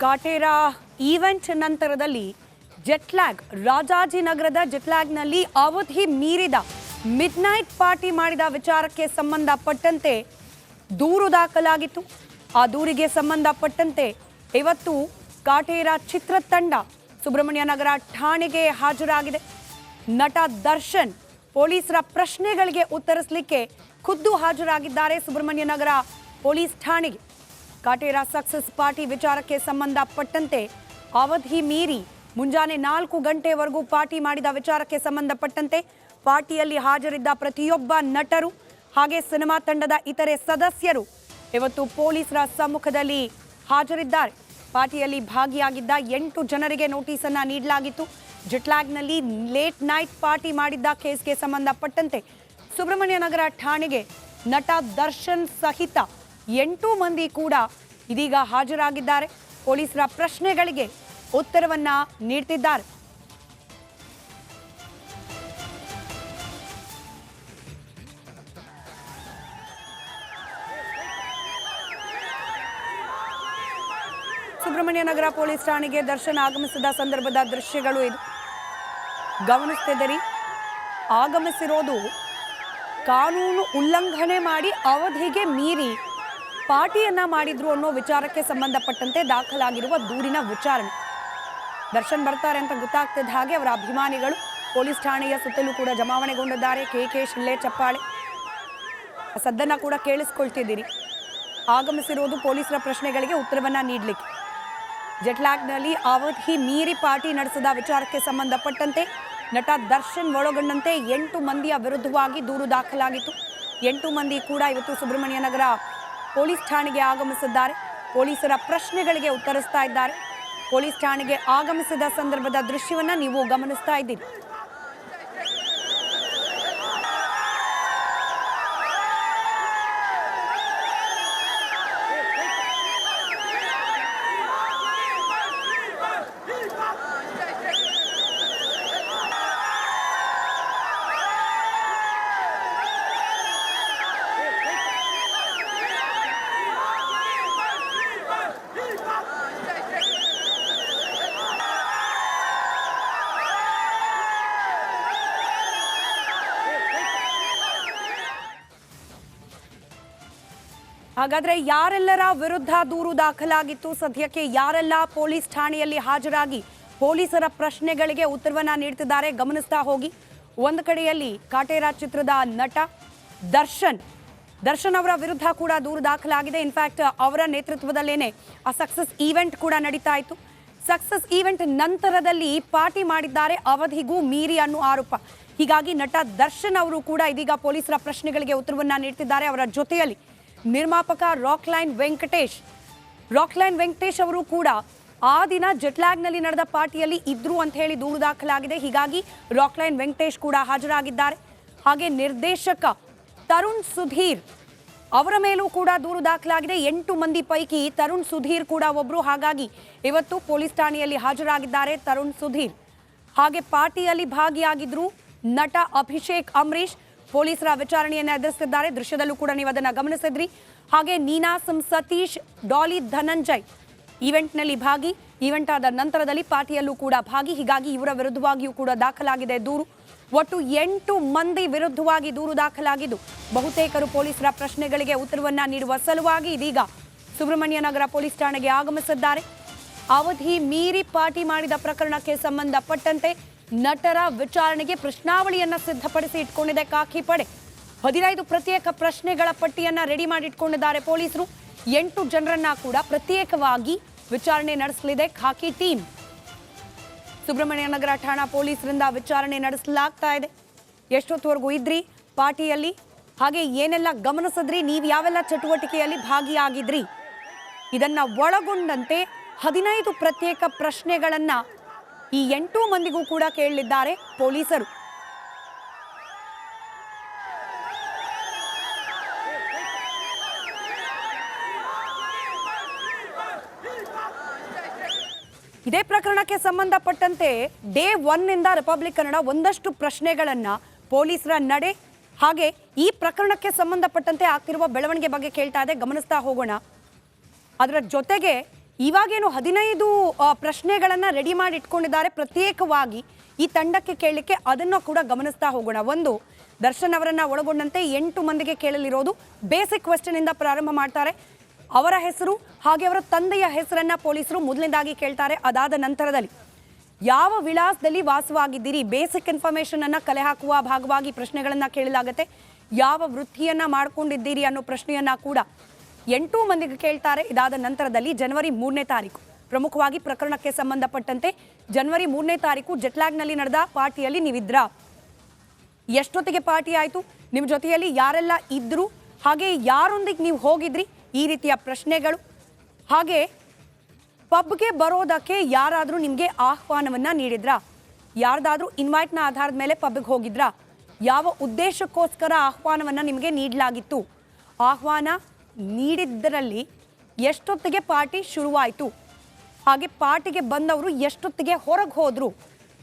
Kaatera event ನಂತರದಲ್ಲಿ ಜೆಟ್ಲ್ಯಾಗ್ ರಾಜಾಜಿನಗರದ ಜೆಟ್ಲ್ಯಾಗ್ನಲ್ಲಿ ಅವಧಿ ಮೀರಿದ ಮಿಡ್ನೈಟ್ ಪಾರ್ಟಿ ಮಾಡಿದ ವಿಚಾರಕ್ಕೆ ಸಂಬಂಧಪಟ್ಟಂತೆ ದೂರು ದಾಖಲಾಗಿತ್ತು. ಆ ದೂರಿಗೆ ಸಂಬಂಧಪಟ್ಟಂತೆ ಇವತ್ತು ಕಾಟೇರಾ ಚಿತ್ರತಂಡ ಸುಬ್ರಹ್ಮಣ್ಯ ನಗರ ಠಾಣೆಗೆ ಹಾಜರಾಗಿದೆ. ನಟ ದರ್ಶನ್ ಪೊಲೀಸರ ಪ್ರಶ್ನೆಗಳಿಗೆ ಉತ್ತರಿಸಲಿಕ್ಕೆ ಖುದ್ದು ಹಾಜರಾಗಿದ್ದಾರೆ ಸುಬ್ರಹ್ಮಣ್ಯ ನಗರ ಪೊಲೀಸ್ ಠಾಣೆಗೆ. ಕಾಟೇರಾ ಸಕ್ಸಸ್ ಪಾರ್ಟಿ ವಿಚಾರಕ್ಕೆ ಸಂಬಂಧಪಟ್ಟಂತೆ ಅವಧಿ ಮೀರಿ ಮುಂಜಾನೆ 4 ಗಂಟೆವರೆಗೂ ಪಾರ್ಟಿ ಮಾಡಿದ ವಿಚಾರಕ್ಕೆ ಸಂಬಂಧಪಟ್ಟಂತೆ ಪಾರ್ಟಿಯಲ್ಲಿ ಹಾಜರಿದ್ದ ಪ್ರತಿಯೊಬ್ಬ ನಟರು ಹಾಗೆ ಸಿನಿಮಾ ತಂಡದ ಇತರೆ ಸದಸ್ಯರು ಇವತ್ತು ಪೊಲೀಸರ ಸಮ್ಮುಖದಲ್ಲಿ ಹಾಜರಿದ್ದಾರೆ. ಪಾರ್ಟಿಯಲ್ಲಿ ಭಾಗಿಯಾಗಿದ್ದ 8 ಜನರಿಗೆ ನೋಟಿಸ್ ಅನ್ನು ನೀಡಲಾಗಿತ್ತು. ಜೆಟ್ಲ್ಯಾಗ್ನಲ್ಲಿ ಲೇಟ್ ನೈಟ್ ಪಾರ್ಟಿ ಮಾಡಿದ್ದ ಕೇಸ್ಗೆ ಸಂಬಂಧಪಟ್ಟಂತೆ ಸುಬ್ರಹ್ಮಣ್ಯ ನಗರ ಠಾಣೆಗೆ ನಟ ದರ್ಶನ್ ಸಹಿತ 8 ಮಂದಿ ಕೂಡ ಇದೀಗ ಹಾಜರಾಗಿದ್ದಾರೆ. ಪೊಲೀಸರ ಪ್ರಶ್ನೆಗಳಿಗೆ ಉತ್ತರವನ್ನ ನೀಡುತ್ತಿದ್ದಾರೆ. ಸುಬ್ರಹ್ಮಣ್ಯ ನಗರ ಪೊಲೀಸ್ ಠಾಣೆಗೆ ದರ್ಶನ್ ಆಗಮಿಸಿದ ಸಂದರ್ಭದ ದೃಶ್ಯಗಳು ಇದು ಗಮನಿಸ್ತಿದ್ದೀರಿ. ಆಗಮಿಸಿರೋದು ಕಾನೂನು ಉಲ್ಲಂಘನೆ ಮಾಡಿ ಅವಧಿಗೆ ಮೀರಿ ಪಾರ್ಟಿಯನ್ನ ಮಾಡಿದ್ರು ಅನ್ನೋ ವಿಚಾರಕ್ಕೆ ಸಂಬಂಧಪಟ್ಟಂತೆ ದಾಖಲಾಗಿರುವ ದೂರಿನ ವಿಚಾರಣೆ. ದರ್ಶನ್ ಬರ್ತಾರೆ ಅಂತ ಗೊತ್ತಾಗ್ತಿದ್ದ ಹಾಗೆ ಅವರ ಅಭಿಮಾನಿಗಳು ಪೊಲೀಸ್ ಠಾಣೆಯ ಸುತ್ತಲೂ ಕೂಡ ಜಮಾವಣೆಗೊಂಡಿದ್ದಾರೆ. ಕೆ ಶಿಲ್ಲೆ ಚಪ್ಪಾಳೆ ಸದ್ದನ್ನ ಕೂಡ ಕೇಳಿಸ್ಕೊಳ್ತಿದ್ದೀರಿ. ಆಗಮಿಸಿರೋದು ಪೊಲೀಸರ ಪ್ರಶ್ನೆಗಳಿಗೆ ಉತ್ತರವನ್ನ ನೀಡಲಿಕ್ಕೆ. ಜೆಟ್ಲ್ಯಾಗ್ನಲ್ಲಿ ಅವಧಿ ಮೀರಿ ಪಾರ್ಟಿ ನಡೆಸಿದ ವಿಚಾರಕ್ಕೆ ಸಂಬಂಧಪಟ್ಟಂತೆ ನಟ ದರ್ಶನ್ ಒಳಗೊಂಡಂತೆ 8 ಮಂದಿಯ ವಿರುದ್ಧವಾಗಿ ದೂರು ದಾಖಲಾಗಿತ್ತು. 8 ಮಂದಿ ಕೂಡ ಇವತ್ತು ಸುಬ್ರಹ್ಮಣ್ಯ ನಗರ ಪೊಲೀಸ್ ಠಾಣೆಗೆ ಆಗಮಿಸಿದ್ದಾರೆ. ಪೊಲೀಸರ ಪ್ರಶ್ನೆಗಳಿಗೆ ಉತ್ತರಿಸ್ತಾ ಇದ್ದಾರೆ. ಪೊಲೀಸ್ ಠಾಣೆಗೆ ಆಗಮಿಸಿದ ಸಂದರ್ಭದ ದೃಶ್ಯವನ್ನ ನೀವು ಗಮನಿಸ್ತಾ ಇದ್ದೀರಿ. ಹಾಗಾದ್ರೆ ಯಾರೆಲ್ಲರ ವಿರುದ್ಧ ದೂರು ದಾಖಲಾಗಿತ್ತು, ಸದ್ಯಕ್ಕೆ ಯಾರೆಲ್ಲ ಪೊಲೀಸ್ ಠಾಣೆಯಲ್ಲಿ ಹಾಜರಾಗಿ ಪೊಲೀಸರ ಪ್ರಶ್ನೆಗಳಿಗೆ ಉತ್ತರವನ್ನ ನೀಡುತ್ತಿದ್ದಾರೆ ಗಮನಿಸ್ತಾ ಹೋಗಿ. ಒಂದು ಕಡೆಯಲ್ಲಿ ಕಾಟೇರಾ ಚಿತ್ರದ ನಟ ದರ್ಶನ್ ಅವರ ವಿರುದ್ಧ ಕೂಡ ದೂರು ದಾಖಲಾಗಿದೆ. ಇನ್ಫ್ಯಾಕ್ಟ್ ಅವರ ನೇತೃತ್ವದಲ್ಲೇನೆ ಆ ಸಕ್ಸಸ್ ಈವೆಂಟ್ ಕೂಡ ನಡೀತಾ ಇತ್ತು. ಸಕ್ಸಸ್ ಈವೆಂಟ್ ನಂತರದಲ್ಲಿ ಪಾರ್ಟಿ ಮಾಡಿದ್ದಾರೆ ಅವಧಿಗೂ ಮೀರಿ ಅನ್ನೋ ಆರೋಪ. ಹೀಗಾಗಿ ನಟ ದರ್ಶನ್ ಅವರು ಕೂಡ ಇದೀಗ ಪೊಲೀಸರ ಪ್ರಶ್ನೆಗಳಿಗೆ ಉತ್ತರವನ್ನ ನೀಡುತ್ತಿದ್ದಾರೆ. ಅವರ ಜೊತೆಯಲ್ಲಿ ನಿರ್ಮಾಪಕ ರಾಕ್ಲೈನ್ ವೆಂಕಟೇಶ್ ಅವರು ಕೂಡ ಆ ದಿನ ಜೆಟ್ಲ್ಯಾಗ್ನಲ್ಲಿ ನಡೆದ ಪಾರ್ಟಿಯಲ್ಲಿ ಇದ್ರು ಅಂತ ಹೇಳಿ ದೂರು ದಾಖಲಾಗಿದೆ. ಹೀಗಾಗಿ ರಾಕ್ಲೈನ್ ವೆಂಕಟೇಶ್ ಕೂಡ ಹಾಜರಾಗಿದ್ದಾರೆ. ಹಾಗೆ ನಿರ್ದೇಶಕ ತರುಣ್ ಸುಧೀರ್ ಅವರ ಮೇಲೂ ಕೂಡ ದೂರು ದಾಖಲಾಗಿದೆ. 8 ಮಂದಿ ಪೈಕಿ ತರುಣ್ ಸುಧೀರ್ ಕೂಡ ಒಬ್ರು. ಹಾಗಾಗಿ ಇವತ್ತು ಪೊಲೀಸ್ ಠಾಣೆಯಲ್ಲಿ ಹಾಜರಾಗಿದ್ದಾರೆ ತರುಣ್ ಸುಧೀರ್. ಹಾಗೆ ಪಾರ್ಟಿಯಲ್ಲಿ ಭಾಗಿಯಾಗಿದ್ರು ನಟ ಅಭಿಷೇಕ್ ಅಂಬರೀಶ್ ಪೊಲೀಸರ ವಿಚಾರಣೆಯನ್ನು ಎದುರಿಸಿದ್ದಾರೆ. ದೃಶ್ಯದಲ್ಲೂ ಕೂಡ ನೀವು ಅದನ್ನು ಗಮನಿಸಿದ್ರಿ. ಹಾಗೆ ನೀನಾಸಂ ಸತೀಶ್, ಡಾಲಿ ಧನಂಜಯ್ ಈವೆಂಟ್ನಲ್ಲಿ ಭಾಗಿ, ಈವೆಂಟ್ ಆದ ನಂತರದಲ್ಲಿ ಪಾರ್ಟಿಯಲ್ಲೂ ಕೂಡ ಭಾಗಿ. ಹೀಗಾಗಿ ಇವರ ವಿರುದ್ಧವಾಗಿಯೂ ಕೂಡ ದಾಖಲಾಗಿದೆ ದೂರು. ಒಟ್ಟು 8 ಮಂದಿ ವಿರುದ್ಧವಾಗಿ ದೂರು ದಾಖಲಾಗಿದ್ದು ಬಹುತೇಕರು ಪೊಲೀಸರ ಪ್ರಶ್ನೆಗಳಿಗೆ ಉತ್ತರವನ್ನ ನೀಡುವ ಸಲುವಾಗಿ ಇದೀಗ ಸುಬ್ರಹ್ಮಣ್ಯ ನಗರ ಪೊಲೀಸ್ ಠಾಣೆಗೆ ಆಗಮಿಸಿದ್ದಾರೆ. ಅವಧಿ ಮೀರಿ ಪಾರ್ಟಿ ಮಾಡಿದ ಪ್ರಕರಣಕ್ಕೆ ಸಂಬಂಧಪಟ್ಟಂತೆ ನಟರ ವಿಚಾರಣೆಗೆ ಪ್ರಶ್ನಾವಳಿಯನ್ನ ಸಿದ್ಧಪಡಿಸಿ ಇಟ್ಕೊಂಡಿದೆ ಖಾಕಿ ಪಡೆ. 15 ಪ್ರತ್ಯೇಕ ಪ್ರಶ್ನೆಗಳ ಪಟ್ಟಿಯನ್ನ ರೆಡಿ ಮಾಡಿ ಇಟ್ಕೊಂಡಿದ್ದಾರೆ ಪೊಲೀಸರು. 8 ಜನರನ್ನ ಕೂಡ ಪ್ರತ್ಯೇಕವಾಗಿ ವಿಚಾರಣೆ ನಡೆಸಲಿದೆ ಖಾಕಿ ಟೀಮ್. ಸುಬ್ರಹ್ಮಣ್ಯ ನಗರ ಠಾಣಾ ಪೊಲೀಸರಿಂದ ವಿಚಾರಣೆ ನಡೆಸಲಾಗ್ತಾ ಇದೆ. ಎಷ್ಟೊತ್ತವರೆಗೂ ಇದ್ರಿ ಪಾರ್ಟಿಯಲ್ಲಿ, ಹಾಗೆ ಏನೆಲ್ಲ ಗಮನಿಸಿದ್ರಿ, ನೀವು ಯಾವೆಲ್ಲ ಚಟುವಟಿಕೆಯಲ್ಲಿ ಭಾಗಿಯಾಗಿದ್ರಿ, ಇದನ್ನ ಒಳಗೊಂಡಂತೆ 15 ಪ್ರತ್ಯೇಕ ಪ್ರಶ್ನೆಗಳನ್ನ ಈ 8 ಮಂದಿಗೂ ಕೂಡ ಕೇಳಲಿದ್ದಾರೆ ಪೊಲೀಸರು. ಇದೇ ಪ್ರಕರಣಕ್ಕೆ ಸಂಬಂಧಪಟ್ಟಂತೆ ಡೇ 1 ನಿಂದ ರಿಪಬ್ಲಿಕ್ ಕನ್ನಡ ಒಂದಷ್ಟು ಪ್ರಶ್ನೆಗಳನ್ನ ಪೊಲೀಸರ ನಡೆ ಹಾಗೆ ಈ ಪ್ರಕರಣಕ್ಕೆ ಸಂಬಂಧಪಟ್ಟಂತೆ ಆಗ್ತಿರುವ ಬೆಳವಣಿಗೆ ಬಗ್ಗೆ ಕೇಳ್ತಾ ಇದೆ. ಗಮನಿಸ್ತಾ ಹೋಗೋಣ. ಅದರ ಜೊತೆಗೆ ಇವಾಗೇನು 15 ಪ್ರಶ್ನೆಗಳನ್ನು ರೆಡಿ ಮಾಡಿ ಇಟ್ಕೊಂಡಿದ್ದಾರೆ ಪ್ರತ್ಯೇಕವಾಗಿ ಈ ತಂಡಕ್ಕೆ ಕೇಳಲಿಕ್ಕೆ. ಅದನ್ನು ಕೂಡ ಗಮನಿಸ್ತಾ ಹೋಗೋಣ. ಒಂದು, ದರ್ಶನ್ ಅವರನ್ನ ಒಳಗೊಂಡಂತೆ 8 ಮಂದಿಗೆ ಕೇಳಲಿರೋದು ಬೇಸಿಕ್ ಕ್ವೆಶ್ಚನ್ ಇಂದ ಪ್ರಾರಂಭ ಮಾಡ್ತಾರೆ. ಅವರ ಹೆಸರು ಹಾಗೆ ಅವರ ತಂದೆಯ ಹೆಸರನ್ನ ಪೊಲೀಸರು ಮೊದಲನೇದಾಗಿ ಕೇಳ್ತಾರೆ. ಅದಾದ ನಂತರದಲ್ಲಿ ಯಾವ ವಿಳಾಸದಲ್ಲಿ ವಾಸವಾಗಿದ್ದೀರಿ, ಬೇಸಿಕ್ ಇನ್ಫಾರ್ಮೇಶನ್ ಅನ್ನ ಕಲೆ ಹಾಕುವ ಭಾಗವಾಗಿ ಪ್ರಶ್ನೆಗಳನ್ನ ಕೇಳಲಾಗುತ್ತೆ. ಯಾವ ವೃತ್ತಿಯನ್ನ ಮಾಡ್ಕೊಂಡಿದ್ದೀರಿ ಅನ್ನೋ ಪ್ರಶ್ನೆಯನ್ನ ಕೂಡ 8 ಮಂದಿಗೆ ಕೇಳ್ತಾರೆ. ಇದಾದ ನಂತರದಲ್ಲಿ ಜನವರಿ 3ನೇ ತಾರೀಕು ಪ್ರಮುಖವಾಗಿ ಪ್ರಕರಣಕ್ಕೆ ಸಂಬಂಧಪಟ್ಟಂತೆ ಜನವರಿ 3ನೇ ತಾರೀಕು ಜೆಟ್ಲ್ಯಾಗ್ನಲ್ಲಿ ನಡೆದ ಪಾರ್ಟಿಯಲ್ಲಿ ನೀವಿದ್ರಾ, ಎಷ್ಟೊತ್ತಿಗೆ ಪಾರ್ಟಿ ಆಯಿತು, ನಿಮ್ಮ ಜೊತೆಯಲ್ಲಿ ಯಾರೆಲ್ಲ ಇದ್ರು, ಹಾಗೆ ಯಾರೊಂದಿಗೆ ನೀವು ಹೋಗಿದ್ರಿ, ಈ ರೀತಿಯ ಪ್ರಶ್ನೆಗಳು. ಹಾಗೆ ಪಬ್ಗೆ ಬರೋದಕ್ಕೆ ಯಾರಾದರೂ ನಿಮಗೆ ಆಹ್ವಾನವನ್ನು ನೀಡಿದ್ರಾ, ಯಾರ್ದಾದ್ರೂ ಇನ್ವೈಟ್ನ ಆಧಾರದ ಮೇಲೆ ಪಬ್ಗೆ ಹೋಗಿದ್ರಾ, ಯಾವ ಉದ್ದೇಶಕ್ಕೋಸ್ಕರ ಆಹ್ವಾನವನ್ನು ನಿಮಗೆ ನೀಡಲಾಗಿತ್ತು, ಆಹ್ವಾನ ನೀಡಿದ್ದರಲ್ಲಿ ಎಷ್ಟೊತ್ತಿಗೆ ಪಾರ್ಟಿ ಶುರುವಾಯಿತು, ಹಾಗೆ ಪಾರ್ಟಿಗೆ ಬಂದವರು ಎಷ್ಟೊತ್ತಿಗೆ ಹೊರಗೆ ಹೋದರು,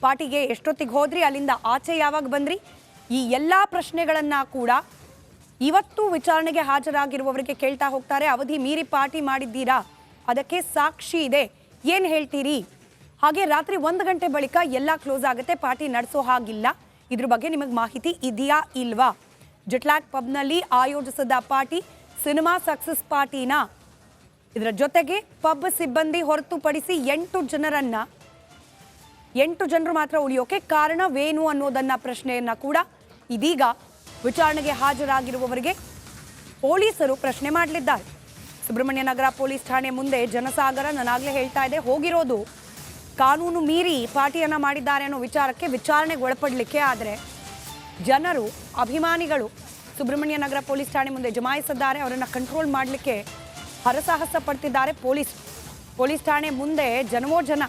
ಪಾರ್ಟಿಗೆ ಎಷ್ಟೊತ್ತಿಗೆ ಹೋದ್ರಿ, ಅಲ್ಲಿಂದ ಆಚೆ ಯಾವಾಗ ಬಂದ್ರಿ, ಈ ಎಲ್ಲ ಪ್ರಶ್ನೆಗಳನ್ನು ಕೂಡ ಇವತ್ತು ವಿಚಾರಣೆಗೆ ಹಾಜರಾಗಿರುವವರಿಗೆ ಕೇಳ್ತಾ ಹೋಗ್ತಾರೆ. ಅವಧಿ ಮೀರಿ ಪಾರ್ಟಿ ಮಾಡಿದ್ದೀರಾ, ಅದಕ್ಕೆ ಸಾಕ್ಷಿ ಇದೆ, ಏನು ಹೇಳ್ತೀರಿ, ಹಾಗೆ ರಾತ್ರಿ 1 ಗಂಟೆ ಬಳಿಕ ಎಲ್ಲ ಕ್ಲೋಸ್ ಆಗುತ್ತೆ, ಪಾರ್ಟಿ ನಡೆಸೋ ಹಾಗಿಲ್ಲ, ಇದ್ರ ಬಗ್ಗೆ ನಿಮಗೆ ಮಾಹಿತಿ ಇದೆಯಾ ಇಲ್ವಾ, ಜೆಟ್ಲ್ಯಾಗ್ ಪಬ್ನಲ್ಲಿ ಆಯೋಜಿಸಿದ ಪಾರ್ಟಿ ಸಿನಿಮಾ ಸಕ್ಸಸ್ ಪಾರ್ಟಿನಾ, ಇದರ ಜೊತೆಗೆ ಪಬ್ ಸಿಬ್ಬಂದಿ ಹೊರತುಪಡಿಸಿ 8 ಜನರು ಮಾತ್ರ ಉಳಿಯೋಕೆ ಕಾರಣವೇನು ಅನ್ನೋದನ್ನ ಪ್ರಶ್ನೆಯನ್ನ ಕೂಡ ಇದೀಗ ವಿಚಾರಣೆಗೆ ಹಾಜರಾಗಿರುವವರಿಗೆ ಪೊಲೀಸರು ಪ್ರಶ್ನೆ ಮಾಡಲಿದ್ದಾರೆ. ಸುಬ್ರಹ್ಮಣ್ಯ ನಗರ ಪೊಲೀಸ್ ಠಾಣೆ ಮುಂದೆ ಜನಸಾಗರ, ನಾನಾಗಲೇ ಹೇಳ್ತಾ ಇದ್ದೆ, ಹೋಗಿರೋದು ಕಾನೂನು ಮೀರಿ ಪಾರ್ಟಿಯನ್ನ ಮಾಡಿದ್ದಾರೆ ಅನ್ನೋ ವಿಚಾರಕ್ಕೆ ವಿಚಾರಣೆಗೆ ಒಳಪಡಲಿಕ್ಕೆ. ಆದರೆ ಜನರು, ಅಭಿಮಾನಿಗಳು ಸುಬ್ರಹ್ಮಣ್ಯ ನಗರ ಪೊಲೀಸ್ ಠಾಣೆ ಮುಂದೆ ಜಮಾಯಿಸಿದ್ದಾರೆ. ಅವರನ್ನು ಕಂಟ್ರೋಲ್ ಮಾಡಲಿಕ್ಕೆ ಹರಸಾಹಸ ಪಡ್ತಿದ್ದಾರೆ ಪೊಲೀಸ್ ಠಾಣೆ ಮುಂದೆ ಜನವೋ ಜನ.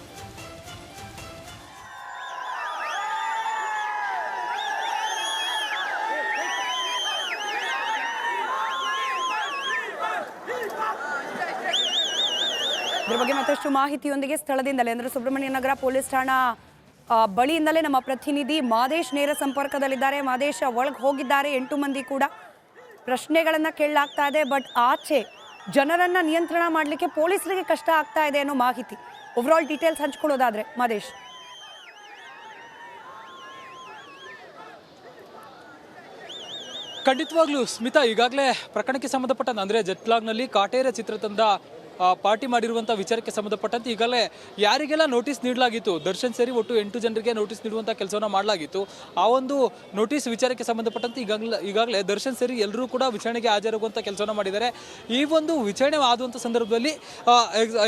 ಇದ್ರ ಬಗ್ಗೆ ಮತ್ತಷ್ಟು ಮಾಹಿತಿಯೊಂದಿಗೆ ಸ್ಥಳದಿಂದಲೇ ಅಂದರೆ ಸುಬ್ರಹ್ಮಣ್ಯ ನಗರ ಪೊಲೀಸ್ ಠಾಣಾ ಬಳಿಯಿಂದಲೇ ನಮ್ಮ ಪ್ರತಿನಿಧಿ ಮಾದೇಶ್ ನೇರ ಸಂಪರ್ಕದಲ್ಲಿದ್ದಾರೆ. ಮಾದೇಶ್, ಒಳಗೆ ಹೋಗಿದ್ದಾರೆ 8 ಮಂದಿ ಕೂಡ, ಪ್ರಶ್ನೆಗಳನ್ನ ಕೇಳಲಾಗ್ತಾ ಇದೆ, ಬಟ್ ಆಚೆ ಜನರನ್ನ ನಿಯಂತ್ರಣ ಮಾಡಲಿಕ್ಕೆ ಪೊಲೀಸರಿಗೆ ಕಷ್ಟ ಆಗ್ತಾ ಇದೆ ಅನ್ನೋ ಮಾಹಿತಿ. ಓವರಾಲ್ ಡೀಟೇಲ್ಸ್ ಹಂಚ್ಕೊಳ್ಳೋದಾದ್ರೆ ಮಾದೇಶ್. ಖಂಡಿತವಾಗ್ಲೂ ಸ್ಮಿತಾ, ಈಗಾಗಲೇ ಪ್ರಕರಣಕ್ಕೆ ಸಂಬಂಧಪಟ್ಟಂತೆ ಅಂದರೆ ಜೆಟ್ಲ್ಯಾಗ್ನಲ್ಲಿ ಕಾಟೇರ ಚಿತ್ರತಂಡ ಪಾರ್ಟಿ ಮಾಡಿರುವಂಥ ವಿಚಾರಕ್ಕೆ ಸಂಬಂಧಪಟ್ಟಂತೆ ಈಗಲೇ ಯಾರಿಗೆಲ್ಲ ನೋಟಿಸ್ ನೀಡಲಾಗಿತ್ತು, ದರ್ಶನ್ ಸೇರಿ ಒಟ್ಟು 8 ಜನರಿಗೆ ನೋಟಿಸ್ ನೀಡುವಂಥ ಕೆಲಸವನ್ನು ಮಾಡಲಾಗಿತ್ತು. ಆ ಒಂದು ನೋಟಿಸ್ ವಿಚಾರಕ್ಕೆ ಸಂಬಂಧಪಟ್ಟಂತೆ ಈಗಾಗಲೇ ದರ್ಶನ್ ಸೇರಿ ಎಲ್ಲರೂ ಕೂಡ ವಿಚಾರಣೆಗೆ ಹಾಜರಾಗುವಂಥ ಕೆಲಸವನ್ನು ಮಾಡಿದ್ದಾರೆ. ಈ ಒಂದು ವಿಚಾರಣೆ ಆದಂಥ ಸಂದರ್ಭದಲ್ಲಿ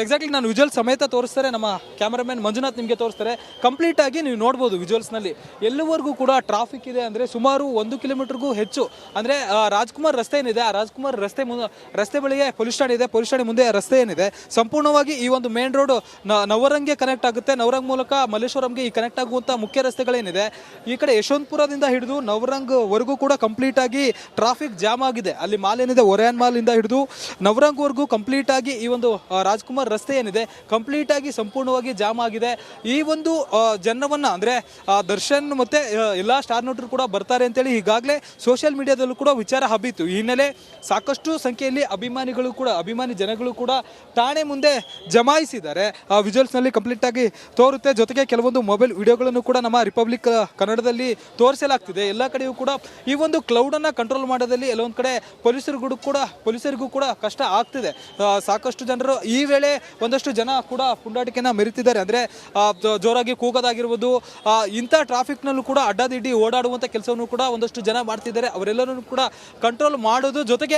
ಎಕ್ಸಾಕ್ಟ್ಲಿ ನಾನು ವಿಜುವಲ್ ಸಮೇತ ತೋರಿಸ್ತಾರೆ, ನಮ್ಮ ಕ್ಯಾಮರಾಮನ್ ಮಂಜುನಾಥ್ ನಿಮಗೆ ತೋರಿಸ್ತಾರೆ. ಕಂಪ್ಲೀಟ್ ಆಗಿ ನೀವು ನೋಡ್ಬೋದು ವಿಜುವಲ್ಸ್ನಲ್ಲಿ ಎಲ್ಲಿವರೆಗೂ ಕೂಡ ಟ್ರಾಫಿಕ್ ಇದೆ ಅಂದರೆ ಸುಮಾರು 1 ಕಿಲೋಮೀಟರ್ಗೂ ಹೆಚ್ಚು. ಅಂದರೆ ರಾಜ್ಕುಮಾರ್ ರಸ್ತೆ ಏನಿದೆ, ಆ ರಾಜ್ಕುಮಾರ್ ರಸ್ತೆ ಬಳಿಗೆ ಪೊಲೀಸ್ ಠಾಣೆ ಇದೆ, ಪೊಲೀಸ್ ಠಾಣೆ ಮುಂದೆ ರಸ್ತೆ ಏನಿದೆ ಸಂಪೂರ್ಣವಾಗಿ ಈ ಒಂದು ಮೇನ್ ರೋಡ್ ನವರಂಗ್ಗೆ ಕನೆಕ್ಟ್ ಆಗುತ್ತೆ. ನವರಂಗ್ ಮೂಲಕ ಮಲ್ಲೇಶ್ವರಂಗೆ ಈ ಕನೆಕ್ಟ್ ಆಗುವಂಥ ಮುಖ್ಯ ರಸ್ತೆಗಳೇನಿದೆ, ಈ ಕಡೆ ಯಶವಂತಪುರದಿಂದ ಹಿಡಿದು ನವರಂಗ್ ವರೆಗೂ ಕೂಡ ಕಂಪ್ಲೀಟ್ ಆಗಿ ಟ್ರಾಫಿಕ್ ಜಾಮ್ ಆಗಿದೆ. ಅಲ್ಲಿ ಮಾಲ್ ಏನಿದೆ, ಒರೆಯಾನ್ ಮಾಲ್ ಇಂದ ಹಿಡಿದು ನವರಂಗ್ ವರೆಗೂ ಕಂಪ್ಲೀಟ್ ಆಗಿ ಈ ಒಂದು ರಾಜ್ಕುಮಾರ್ ರಸ್ತೆ ಏನಿದೆ ಕಂಪ್ಲೀಟ್ ಆಗಿ ಸಂಪೂರ್ಣವಾಗಿ ಜಾಮ್ ಆಗಿದೆ. ಈ ಒಂದು ಜನವನ್ನ ಅಂದ್ರೆ ದರ್ಶನ್ ಮತ್ತೆ ಎಲ್ಲಾ ಸ್ಟಾರ್ ನಟರು ಕೂಡ ಬರ್ತಾರೆ ಅಂತೇಳಿ ಈಗಾಗಲೇ ಸೋಷಿಯಲ್ ಮೀಡಿಯಾದಲ್ಲೂ ಕೂಡ ವಿಚಾರ ಹಬ್ಬಿತ್ತು. ಈ ಹಿನ್ನೆಲೆ ಸಾಕಷ್ಟು ಸಂಖ್ಯೆಯಲ್ಲಿ ಅಭಿಮಾನಿ ಜನಗಳು ಕೂಡ ಠಾಣೆ ಮುಂದೆ ಜಮಾಯಿಸಿದ್ದಾರೆ. ವಿಜುವಲ್ಸ್ ನಲ್ಲಿ ಕಂಪ್ಲೀಟ್ ಆಗಿ ತೋರುತ್ತೆ. ಜೊತೆಗೆ ಕೆಲವೊಂದು ಮೊಬೈಲ್ ವಿಡಿಯೋಗಳನ್ನು ಕೂಡ ನಮ್ಮ ರಿಪಬ್ಲಿಕ್ ಕನ್ನಡದಲ್ಲಿ ತೋರಿಸಲಾಗ್ತಿದೆ. ಎಲ್ಲ ಕಡೆಯೂ ಕೂಡ ಈ ಒಂದು ಕ್ಲೌಡ್ ಅನ್ನ ಕಂಟ್ರೋಲ್ ಮಾಡೋದಲ್ಲಿ ಎಲ್ಲೊಂದು ಕಡೆ ಪೊಲೀಸರಿಗೂ ಕೂಡ ಕಷ್ಟ ಆಗ್ತಿದೆ. ಸಾಕಷ್ಟು ಜನರು ಈ ವೇಳೆ ಒಂದಷ್ಟು ಜನ ಕೂಡ ಪುಂಡಾಟಿಕೆನ ಮೆರೀತಿದ್ದಾರೆ. ಅಂದ್ರೆ ಜೋರಾಗಿ ಕೂಗೋದಾಗಿರ್ಬೋದು, ಇಂಥ ಟ್ರಾಫಿಕ್ ನಲ್ಲೂ ಕೂಡ ಅಡ್ಡಾದಿಡ್ಡಿ ಓಡಾಡುವಂತ ಕೆಲಸವನ್ನು ಕೂಡ ಒಂದಷ್ಟು ಜನ ಮಾಡ್ತಿದ್ದಾರೆ. ಅವರೆಲ್ಲರೂ ಕೂಡ ಕಂಟ್ರೋಲ್ ಮಾಡೋದು ಜೊತೆಗೆ